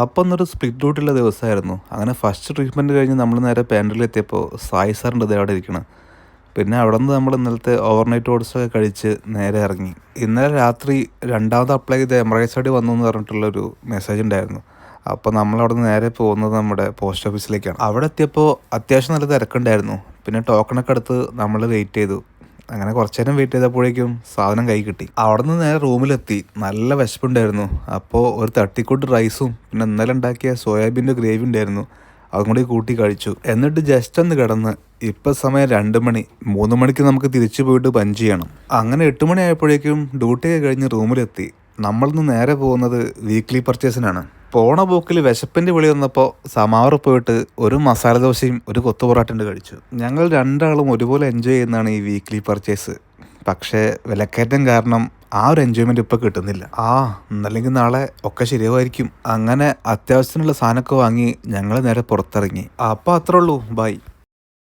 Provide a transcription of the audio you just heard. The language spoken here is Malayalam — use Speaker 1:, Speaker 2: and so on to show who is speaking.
Speaker 1: അപ്പം എന്നൊരു സ്പ്ലിറ്റ് ഡ്യൂട്ടിയുള്ള ദിവസമായിരുന്നു. അങ്ങനെ ഫസ്റ്റ് ട്രീറ്റ്മെൻറ്റ് കഴിഞ്ഞ് നമ്മൾ നേരെ പാൻട്രിയിലെത്തിയപ്പോൾ സായി സാറിൻ്റെ അവിടെ ഇരിക്കണം. പിന്നെ അവിടെ നിന്ന് നമ്മൾ ഇന്നലത്തെ ഓവർനൈറ്റ് ഓട്സൊക്കെ കഴിച്ച് നേരെ ഇറങ്ങി. ഇന്നലെ രാത്രി രണ്ടാമത് അപ്ലൈ ചെയ്ത എമറൈസ് വന്നു എന്ന് പറഞ്ഞിട്ടുള്ളൊരു മെസ്സേജ് ഉണ്ടായിരുന്നു. അപ്പോൾ നമ്മളവിടെ നിന്ന് നേരെ പോകുന്നത് നമ്മുടെ പോസ്റ്റ് ഓഫീസിലേക്കാണ്. അവിടെ എത്തിയപ്പോൾ അത്യാവശ്യം നല്ല തിരക്കുണ്ടായിരുന്നു. പിന്നെ ടോക്കണൊക്കെ എടുത്ത് നമ്മൾ വെയിറ്റ് ചെയ്തു. അങ്ങനെ കുറച്ച് നേരം വെയിറ്റ് ചെയ്തപ്പോഴേക്കും സാധനം കൈ കിട്ടി. അവിടെ നിന്ന് നേരെ റൂമിലെത്തി. നല്ല വിശപ്പുണ്ടായിരുന്നു. അപ്പോൾ ഒരു തട്ടിക്കൂട്ട് റൈസും പിന്നെ ഇന്നലെ ഉണ്ടാക്കിയ സോയാബീൻ്റെ ഗ്രേവി ഉണ്ടായിരുന്നു, അതും കൂടി കൂട്ടി കഴിച്ചു. എന്നിട്ട് ജസ്റ്റ് ഒന്ന് കിടന്ന്. ഇപ്പം സമയം 2 മണി. 3 മണിക്ക് നമുക്ക് തിരിച്ചു പോയിട്ട് പഞ്ച് ചെയ്യണം. അങ്ങനെ 8 മണി ആയപ്പോഴേക്കും ഡ്യൂട്ടിയൊക്കെ കഴിഞ്ഞ് റൂമിലെത്തി. നമ്മളിന്ന് നേരെ പോകുന്നത് വീക്ക്ലി പർച്ചേസിനാണ്. പോണ പോക്കിൽ വിശപ്പിൻ്റെ വിളി വന്നപ്പോൾ സമാവർ പോയിട്ട് ഒരു മസാല ദോശയും ഒരു കൊത്തു പൊറാട്ടുണ്ട് കഴിച്ചു. ഞങ്ങൾ രണ്ടാളും ഒരുപോലെ എൻജോയ് ചെയ്യുന്നതാണ് ഈ വീക്ക്ലി പർച്ചേസ്. പക്ഷേ വിലക്കയറ്റം കാരണം ആ ഒരു എൻജോയ്മെൻറ്റ് ഇപ്പോൾ കിട്ടുന്നില്ല. എന്നല്ലെങ്കിൽ നാളെ ഒക്കെ ശരിയാവുമായിരിക്കും. അങ്ങനെ അത്യാവശ്യത്തിനുള്ള സാധനമൊക്കെ വാങ്ങി ഞങ്ങൾ നേരെ പുറത്തിറങ്ങി. അപ്പോൾ അത്രേ ഉള്ളൂ. ബൈ.